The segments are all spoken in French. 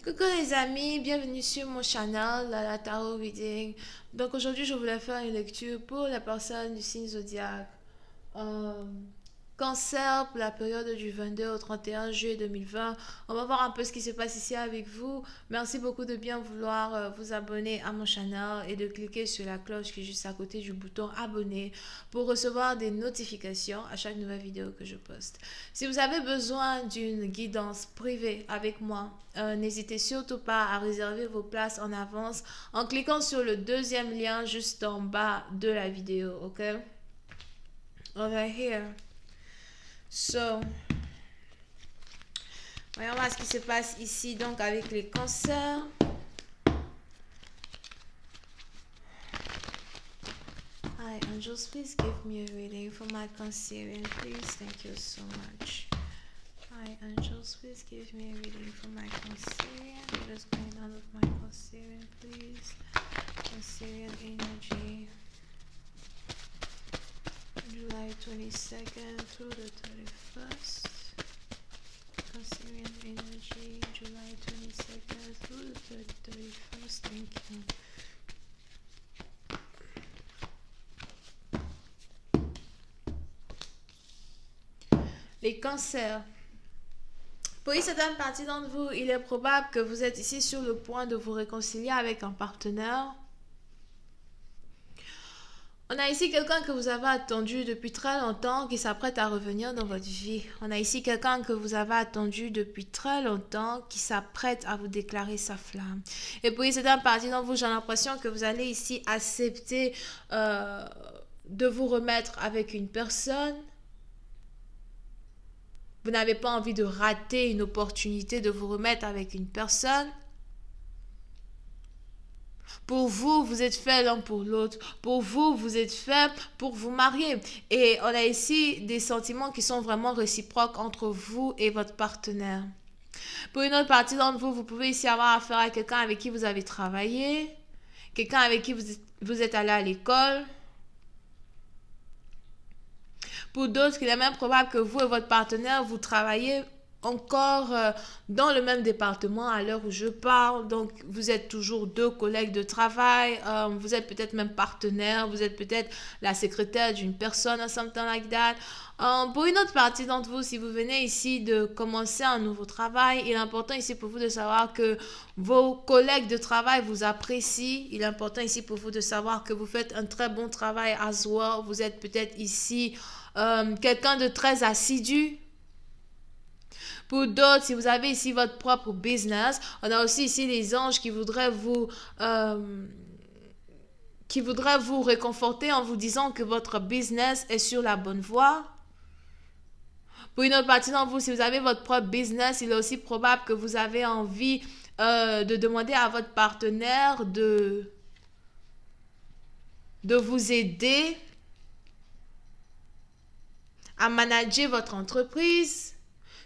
Coucou les amis, bienvenue sur mon channel, la Tarot Reading. Donc aujourd'hui je voulais faire une lecture pour la personne du signe zodiaque. Euh, Cancer pour la période du 22 au 31 juillet 2020. On va voir un peu ce qui se passe ici avec vous. Merci beaucoup de bien vouloir vous abonner à mon channel et de cliquer sur la cloche qui est juste à côté du bouton abonner pour recevoir des notifications à chaque nouvelle vidéo que je poste. Si vous avez besoin d'une guidance privée avec moi, n'hésitez surtout pas à réserver vos places en avance en cliquant sur le deuxième lien juste en bas de la vidéo, ok? Over here. So, voyons voir ce qui se passe ici donc avec les cancers. Hi, angels, please give me a reading for my Cancerian, please. Thank you so much. Hi, angels, please give me a reading for my Cancerian. What is going on with my Cancerian, please? Cancerian energy. July 22nd through the 31st. Cancerian energy, July 22nd through the 31st. Thank you. Les cancers. Pour une certaine partie d'entre vous, il est probable que vous êtes ici sur le point de vous réconcilier avec un partenaire. On a ici quelqu'un que vous avez attendu depuis très longtemps qui s'apprête à revenir dans votre vie. On a ici quelqu'un que vous avez attendu depuis très longtemps qui s'apprête à vous déclarer sa flamme. Et pour une certaine partie d'entre vous, j'ai l'impression que vous allez ici accepter de vous remettre avec une personne. Vous n'avez pas envie de rater une opportunité de vous remettre avec une personne. Pour vous, vous êtes fait l'un pour l'autre. Pour vous, vous êtes fait pour vous marier. Et on a ici des sentiments qui sont vraiment réciproques entre vous et votre partenaire. Pour une autre partie d'entre vous, vous pouvez ici avoir affaire à quelqu'un avec qui vous avez travaillé, quelqu'un avec qui vous êtes allé à l'école. Pour d'autres, il est même probable que vous et votre partenaire, vous travaillez encore dans le même département à l'heure où je parle. Donc, vous êtes toujours deux collègues de travail. Vous êtes peut-être même partenaire. Vous êtes peut-être la secrétaire d'une personne or something like that. Pour une autre partie d'entre vous, si vous venez ici de commencer un nouveau travail, il est important ici pour vous de savoir que vos collègues de travail vous apprécient. Il est important ici pour vous de savoir que vous faites un très bon travail as well. Vous êtes peut-être ici quelqu'un de très assidu. Pour d'autres, si vous avez ici votre propre business, on a aussi ici les anges qui voudraient vous réconforter en vous disant que votre business est sur la bonne voie. Pour une autre partie d'entre vous, si vous avez votre propre business, il est aussi probable que vous avez envie de demander à votre partenaire de vous aider à manager votre entreprise.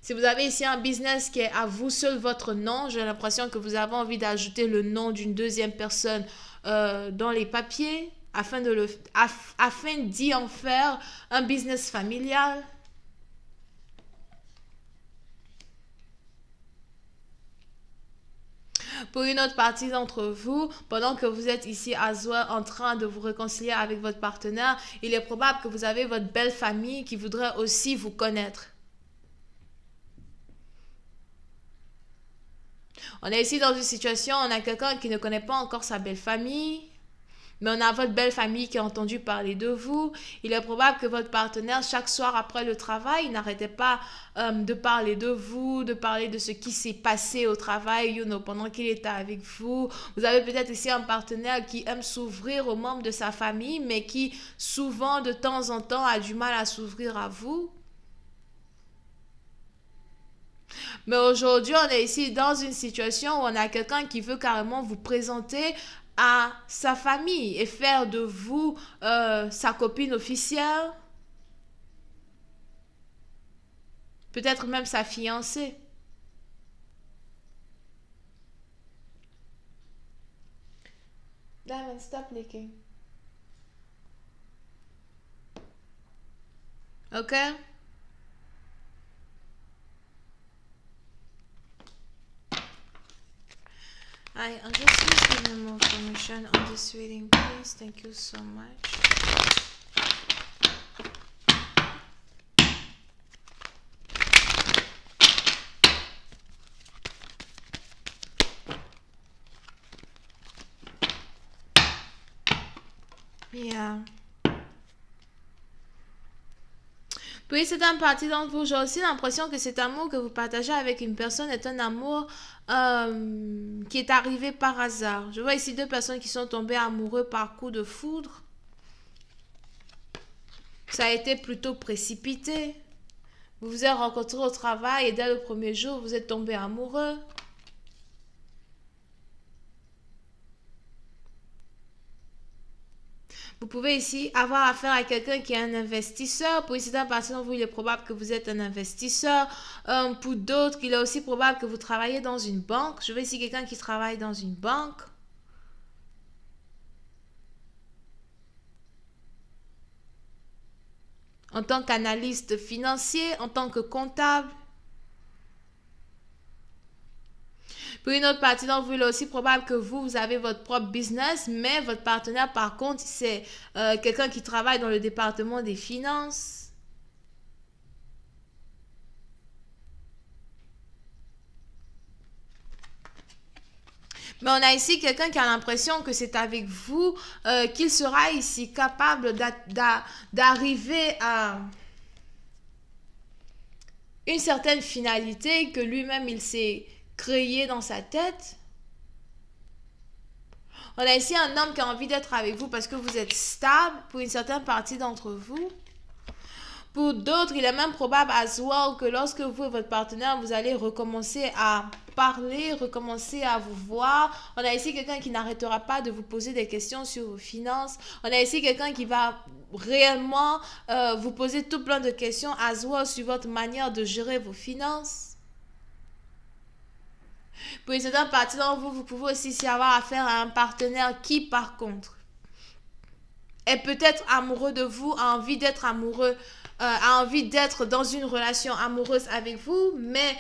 Si vous avez ici un business qui est à vous seul votre nom, j'ai l'impression que vous avez envie d'ajouter le nom d'une deuxième personne dans les papiers afin d'y en faire un business familial. Pour une autre partie d'entre vous, pendant que vous êtes ici à Zoa en train de vous réconcilier avec votre partenaire, il est probable que vous avez votre belle famille qui voudrait aussi vous connaître. On est ici dans une situation, on a quelqu'un qui ne connaît pas encore sa belle famille, mais on a votre belle famille qui a entendu parler de vous. Il est probable que votre partenaire, chaque soir après le travail, n'arrêtait pas de parler de vous, de parler de ce qui s'est passé au travail, pendant qu'il était avec vous. Vous avez peut-être ici un partenaire qui aime s'ouvrir aux membres de sa famille, mais qui souvent, de temps en temps, a du mal à s'ouvrir à vous. Mais aujourd'hui, on est ici dans une situation où on a quelqu'un qui veut carrément vous présenter à sa famille et faire de vous sa copine officielle. Peut-être même sa fiancée. Diamond, stop leaking. Ok? I'll just give you more information on this reading, please. Thank you so much. Yeah. Puis c'est un parti d'entre vous. J'ai aussi l'impression que cet amour que vous partagez avec une personne est un amour qui est arrivé par hasard. Je vois ici deux personnes qui sont tombées amoureux par coup de foudre. Ça a été plutôt précipité. Vous vous êtes rencontrés au travail et dès le premier jour, vous êtes tombés amoureux. Vous pouvez ici avoir affaire à quelqu'un qui est un investisseur. Pour certaines parties d'entre vous, il est probable que vous êtes un investisseur. Pour d'autres, il est aussi probable que vous travaillez dans une banque. Je veux ici quelqu'un qui travaille dans une banque. En tant qu'analyste financier, en tant que comptable. Pour une autre partie d'entre vous, il est aussi probable que vous avez votre propre business, mais votre partenaire, par contre, c'est quelqu'un qui travaille dans le département des finances. Mais on a ici quelqu'un qui a l'impression que c'est avec vous qu'il sera ici capable d'arriver à une certaine finalité que lui-même, il s'est créé dans sa tête. On a ici un homme qui a envie d'être avec vous parce que vous êtes stable pour une certaine partie d'entre vous. Pour d'autres, il est même probable as well que lorsque vous et votre partenaire, vous allez recommencer à parler, recommencer à vous voir. On a ici quelqu'un qui n'arrêtera pas de vous poser des questions sur vos finances. On a ici quelqu'un qui va réellement vous poser tout plein de questions as well sur votre manière de gérer vos finances. Pour une certaine partie d'entre vous, vous pouvez aussi avoir affaire à un partenaire qui, par contre, est peut-être amoureux de vous, a envie d'être amoureux, a envie d'être dans une relation amoureuse avec vous, mais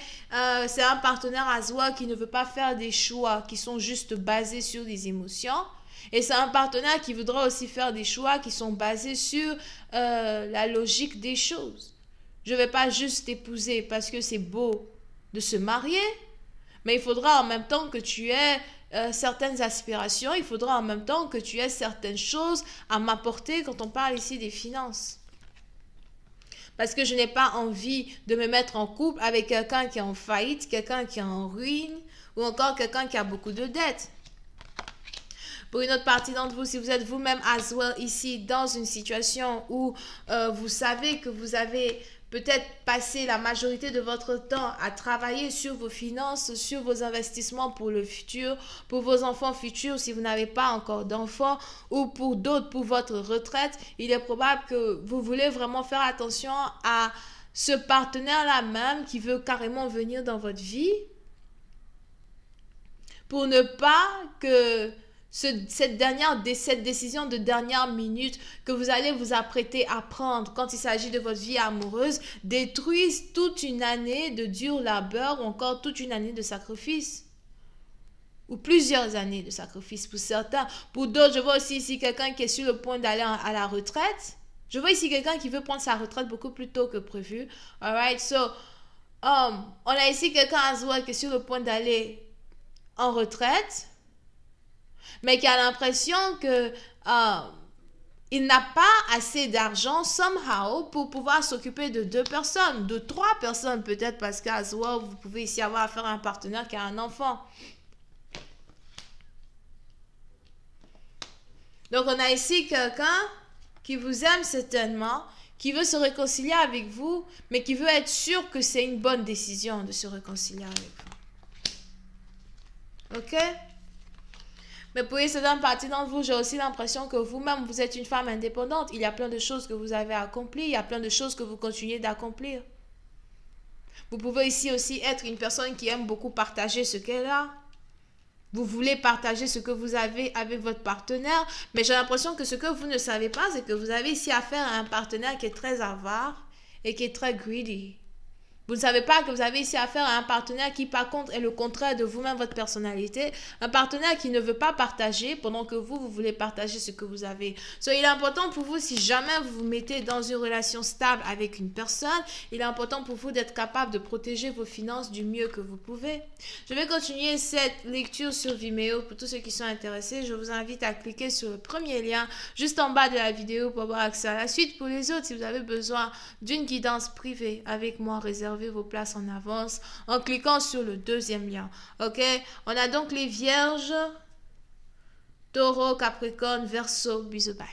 c'est un partenaire à soi qui ne veut pas faire des choix qui sont juste basés sur des émotions. Et c'est un partenaire qui voudra aussi faire des choix qui sont basés sur la logique des choses. Je ne vais pas juste t'épouser parce que c'est beau de se marier, mais il faudra en même temps que tu aies certaines aspirations, il faudra en même temps que tu aies certaines choses à m'apporter quand on parle ici des finances. Parce que je n'ai pas envie de me mettre en couple avec quelqu'un qui est en faillite, quelqu'un qui est en ruine, ou encore quelqu'un qui a beaucoup de dettes. Pour une autre partie d'entre vous, si vous êtes vous-même as well ici dans une situation où vous savez que vous avez peut-être passé la majorité de votre temps à travailler sur vos finances, sur vos investissements pour le futur, pour vos enfants futurs si vous n'avez pas encore d'enfants, ou pour d'autres pour votre retraite, il est probable que vous voulez vraiment faire attention à ce partenaire-là même qui veut carrément venir dans votre vie pour ne pas que cette décision de dernière minute que vous allez vous apprêter à prendre quand il s'agit de votre vie amoureuse détruise toute une année de dur labeur ou encore toute une année de sacrifice. Ou plusieurs années de sacrifice pour certains. Pour d'autres, je vois aussi ici quelqu'un qui est sur le point d'aller à la retraite. Je vois ici quelqu'un qui veut prendre sa retraite beaucoup plus tôt que prévu. Alright, so, on a ici quelqu'un à Zoua qui est sur le point d'aller en retraite, mais qui a l'impression que il n'a pas assez d'argent somehow pour pouvoir s'occuper de 2 personnes, de 3 personnes peut-être, parce qu'à Zoua, vous pouvez ici avoir affaire à un partenaire qui a un enfant. Donc on a ici quelqu'un qui vous aime certainement, qui veut se réconcilier avec vous, mais qui veut être sûr que c'est une bonne décision de se réconcilier avec vous. Ok? Mais pour une certaine partie d'entre vous, j'ai aussi l'impression que vous-même, vous êtes une femme indépendante. Il y a plein de choses que vous avez accomplies. Il y a plein de choses que vous continuez d'accomplir. Vous pouvez ici aussi être une personne qui aime beaucoup partager ce qu'elle a. Vous voulez partager ce que vous avez avec votre partenaire. Mais j'ai l'impression que ce que vous ne savez pas, c'est que vous avez ici affaire à un partenaire qui est très avare et qui est très greedy. Vous ne savez pas que vous avez ici affaire à un partenaire qui, par contre, est le contraire de vous-même, votre personnalité. Un partenaire qui ne veut pas partager pendant que vous voulez partager ce que vous avez. So, il est important pour vous, si jamais vous vous mettez dans une relation stable avec une personne, il est important pour vous d'être capable de protéger vos finances du mieux que vous pouvez. Je vais continuer cette lecture sur Vimeo. Pour tous ceux qui sont intéressés, je vous invite à cliquer sur le premier lien juste en bas de la vidéo pour avoir accès à la suite. Pour les autres, si vous avez besoin d'une guidance privée avec moi, réservez vos places en avance en cliquant sur le deuxième lien. Ok? On a donc les Vierges, Taureau, Capricorne, Verseau. Bisous, bye.